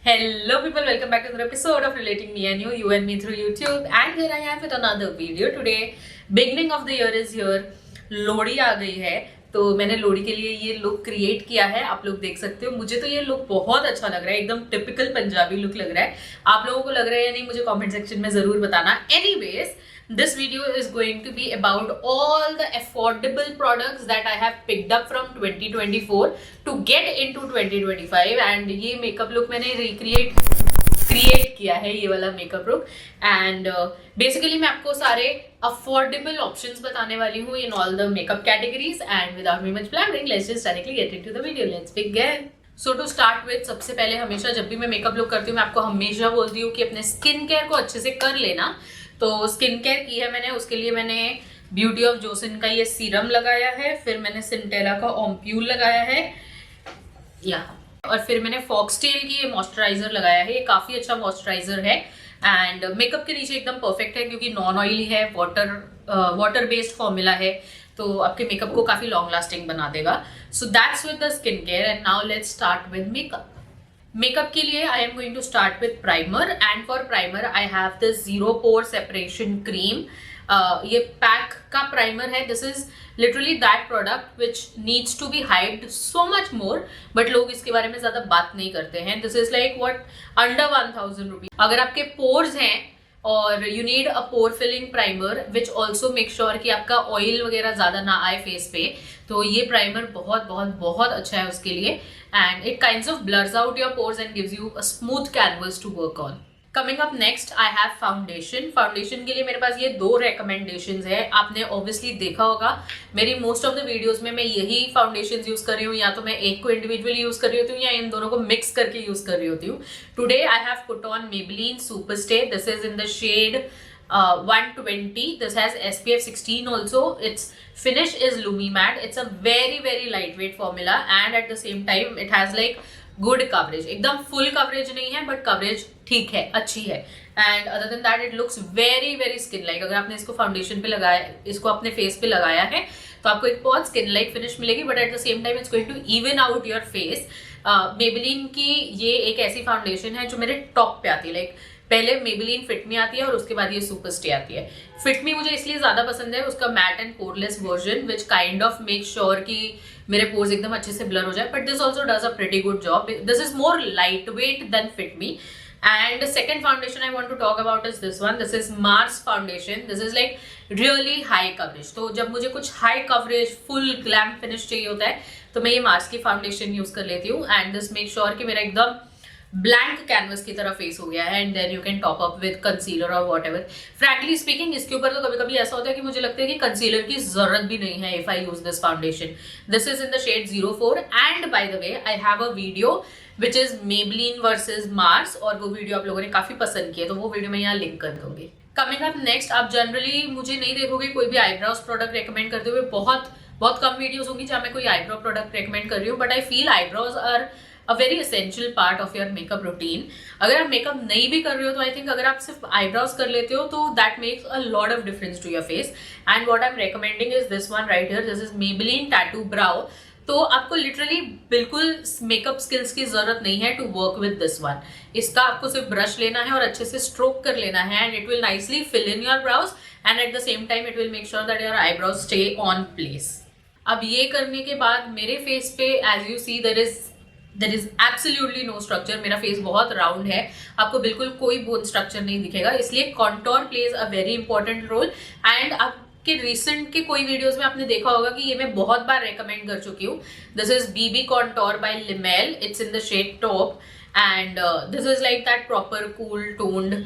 Hello people, welcome back to another episode of Relating Me and You and me through YouTube. And here I am with another video today. Beginning of the year is here. Lohri आ गई है, तो मैंने लोहड़ी के लिए ये look create किया है. आप लोग देख सकते हो. मुझे तो ये लुक बहुत अच्छा लग रहा है, एकदम टिपिकल पंजाबी लुक लग रहा है. आप लोगों को लग रहा है या नहीं, मुझे कमेंट सेक्शन में जरूर बताना. Anyways, this video is going to be about all the affordable products that I have picked up from 2024 to get into 2025. and ये मेकअप लुक मैंने क्रिएट किया है, ये वाला मेकअप लुक. एंड बेसिकली मैं आपको सारे अफोर्डेबल ऑप्शंस बताने वाली हूँ in all the makeup categories. And without me much blabbering, let's just directly get into the video. Let's begin. So to start with, सबसे पहले हमेशा जब भी मैं मेकअप लुक करती हूँ, मैं आपको हमेशा बोलती हूँ कि अपने स्किन केयर को अच्छे से कर लेना. तो स्किन केयर की है मैंने, उसके लिए मैंने ब्यूटी ऑफ जोसिन का ये सीरम लगाया है, फिर मैंने सिंटेला का ओम्प्यूल लगाया है और फिर मैंने फॉक्सटेल की ये मॉइस्चराइजर लगाया है. ये काफी अच्छा मॉइस्चराइजर है एंड मेकअप के नीचे एकदम परफेक्ट है क्योंकि नॉन ऑयली है, वाटर बेस्ड फॉर्मूला है, तो आपके मेकअप को काफी लॉन्ग लास्टिंग बना देगा. So that's with the skin care. And now let's start with makeup. Makeup के लिए I am going to start with primer. And for primer I have the zero pore separation cream. ये pack का primer है. This is literally that product which needs to be hyped so much more, but लोग इसके बारे में ज्यादा बात नहीं करते हैं. This is like what under 1000 rupees. अगर आपके पोर्स हैं और you need a pore filling primer which also make sure कि आपका ऑयल वगैरह ज्यादा ना आए फेस पे, तो ये प्राइमर बहुत बहुत बहुत अच्छा है उसके लिए. And it kinds of blurs out your pores and gives you a smooth canvas to work on. Coming up next I have foundation. Foundation के लिए मेरे पास ये दो रिकमेंडेशंस है. आपने ऑब्वियसली देखा होगा मेरी मोस्ट ऑफ द वीडियोस में मैं यही फाउंडेशंस यूज कर रही हूँ, या तो मैं एक को इंडिविजुअली यूज कर रही होती हूँ या इन दोनों को मिक्स करके यूज कर रही होती हूँ. Today I have put on Maybelline Super Stay. This is in the shade 120. This has SPF 16 also. Its finish is Lumi Matte. It's a very lightweight formula and at the same time it has like good coverage. एकदम full coverage नहीं है but coverage ठीक है, अच्छी है. And other than that it looks very skin like. अगर आपने इसको फाउंडेशन पे लगाया, इसको अपने फेस पे लगाया है, तो आपको एक बहुत स्किन लाइक फिनिश मिलेगी, but at the same time it's going to even out your face. Maybelline की ये एक ऐसी फाउंडेशन है जो मेरे टॉप पे आती है. लाइक पहले Maybelline Fit Me आती है और उसके बाद ये Super Stay आती है. Fit Me मुझे इसलिए ज्यादा पसंद है, उसका matte and poreless version which kind of make sure कि मेरे पोर्स एकदम अच्छे से ब्लर हो जाए, but this also does a pretty good job. This is more light weight than Fit Me. And the second foundation I want to talk about is this one. This is Mars foundation. This is like really high coverage. तो जब मुझे कुछ high coverage full glam finish चाहिए होता है, तो मैं ये Mars की foundation यूज कर लेती हूँ. And this make sure कि मेरा एकदम ब्लैंक कैनवस की तरह फेस हो गया है. And then you can top up with concealer और वॉट एवर. फ्रैंकली स्पीकिंग, इसके ऊपर तो कभी कभी ऐसा होता है कि मुझे लगता है कि कंसीलर की जरूरत भी नहीं है if I use this foundation. This is in the shade 04. And by the way I have a video which is Maybelline versus Mars, और वो वीडियो आप लोगों ने काफी पसंद की है, तो वो वीडियो मैं यहाँ लिंक कर दूंगी. कमिंग अप नेक्स्ट, आप जनरली मुझे नहीं देखोगे कोई भी आईब्रोज प्रोडक्ट रेकमेंड करते हुए. बहुत कम वीडियोस होंगी जहाँ मैं कोई आईब्रो प्रोडक्ट रेकमेंड कर रही हूँ, but I feel eyebrows are a very essential part of your makeup routine. अगर आप मेकअप नहीं भी कर रहे हो तो आई थिंक अगर आप सिर्फ आईब्रोज कर लेते हो तो that makes a lot of difference to your face. And what I am recommending is this one right here. This is Maybelline Tattoo Brow. तो आपको लिटरली बिल्कुल मेकअप स्किल्स की जरूरत नहीं है to work with this one. इसका आपको सिर्फ ब्रश लेना है और अच्छे से स्ट्रोक कर लेना है, and it will nicely fill in your brows and at the same time it will make sure that your eyebrows stay on place. अब ये करने के बाद मेरे फेस पे as you see there is absolutely no structure. मेरा face बहुत round है, आपको बिल्कुल कोई बोन स्ट्रक्चर नहीं दिखेगा, इसलिए contour plays a very important role. And आपके रिसेंट के कोई वीडियोस में आपने देखा होगा कि ये मैं बहुत बार रेकमेंड कर चुकी हूँ. This is BB contour by Limmel. It's in the shade taupe and this is like that proper cool toned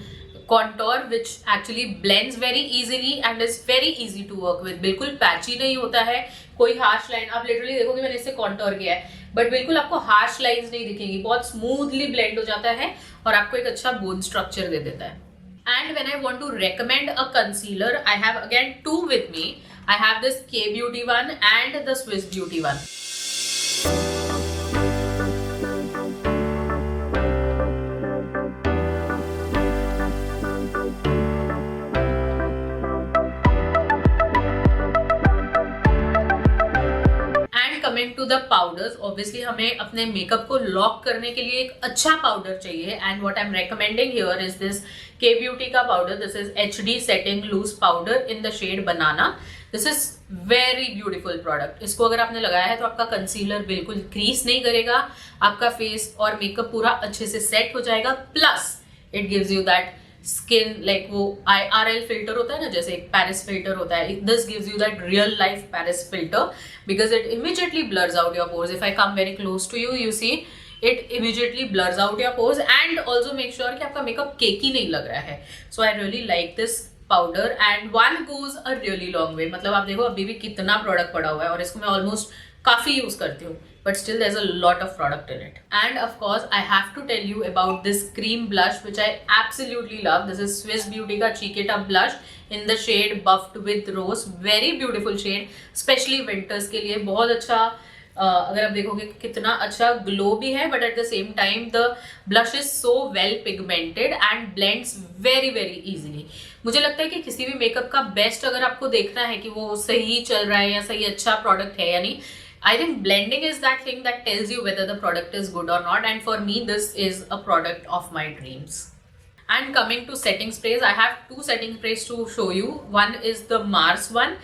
contour which actually blends very easily and is very easy to work with. बिल्कुल patchy नहीं होता है, कोई harsh line. आप literally देखोगे मैंने इससे contour किया है, बट बिल्कुल आपको हार्श लाइंस नहीं दिखेंगी. बहुत स्मूथली ब्लेंड हो जाता है और आपको एक अच्छा बोन स्ट्रक्चर दे देता है. And when I want to recommend a concealer, I have again two with me. I have this K Beauty one and the Swiss Beauty one. coming to the powder, powders, obviously हमें अपने makeup को lock करने के लिए एक अच्छा powder चाहिए, and what I am recommending here is this K beauty का powder. This is HD setting loose powder in the shade banana. This is very beautiful product. इसको अगर आपने लगाया है तो आपका कंसीलर बिल्कुल क्रीज नहीं करेगा, आपका फेस और मेकअप पूरा अच्छे से सेट हो जाएगा. Plus it gives you that skin, like वो IRL फिल्टर होता है ना, जैसे एक पैरिस फिल्टर होता है. This gives you that real life Paris filter because it immediately blurs out your pores. If I come very close to you, you see it immediately blurs out your pores and also make sure कि आपका makeup cakey नहीं लग रहा है. So I really like this powder and one goes a really long way. मतलब आप देखो अभी भी कितना प्रोडक्ट पड़ा हुआ है और इसको मैं ऑलमोस्ट काफी यूज करती हूँ, but still there's a lot of product in it. And of course I have to tell you about this cream blush which I absolutely love. This is Swiss Beauty का Chiquita blush in the shade Buffed with Rose. Very beautiful shade, especially winters के लिए बहुत अच्छा. अगर आप देखोगे कितना अच्छा ग्लो भी है, but at the same time the blush is so well pigmented and blends very very easily. मुझे लगता है कि किसी भी मेकअप का बेस्ट अगर आपको देखना है कि वो सही चल रहा है या सही अच्छा प्रोडक्ट है या नहीं, I think blending is that thing that tells you whether the product is good or not, and for me this is a product of my dreams. And coming to setting sprays, I have two setting sprays to show you. One is the Mars one.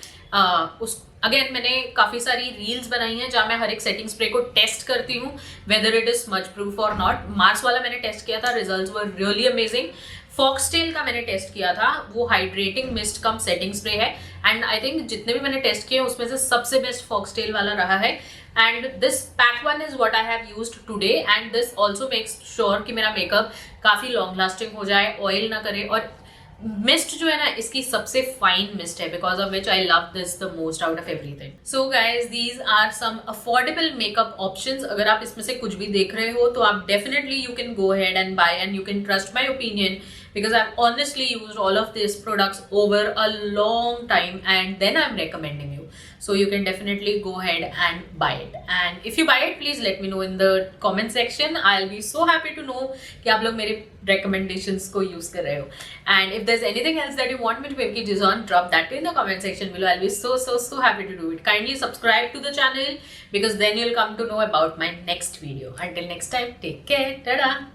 Again मैंने काफ़ी सारी reels बनाई हैं जहाँ मैं हर एक setting spray को test करती हूँ whether it is smudge proof और नॉट. मार्स वाला मैंने टेस्ट किया था, results were really amazing. Foxtail का मैंने टेस्ट किया था, वो हाइड्रेटिंग मिस्ट कम सेटिंग स्प्रे है एंड आई थिंक जितने भी मैंने टेस्ट किए उसमें से सबसे बेस्ट फॉक्सटेल वाला रहा है. And this pack one is what I have used today and this also makes sure कि मेरा मेकअप काफ़ी लॉन्ग लास्टिंग हो जाए, ऑयल ना करे. और मिस्ट जो है ना, इसकी सबसे फाइन मिस्ट है because of which I love this the most out of everything. So guys these are some affordable makeup options. अगर आप इसमें से कुछ भी देख रहे हो तो आप definitely you can go ahead and buy and you can trust my opinion because I've honestly used all of these products over a long time and then I'm recommending you. So you can definitely go ahead and buy it. And if you buy it, please let me know in the comment section. I'll be so happy to know कि आप लोग मेरे recommendations को use कर रहे हो. And if there's anything else that you want me to make videos on, drop that in the comment section below. I'll be so happy to do it. Kindly subscribe to the channel because then you'll come to know about my next video. Until next time, take care. Ta-da!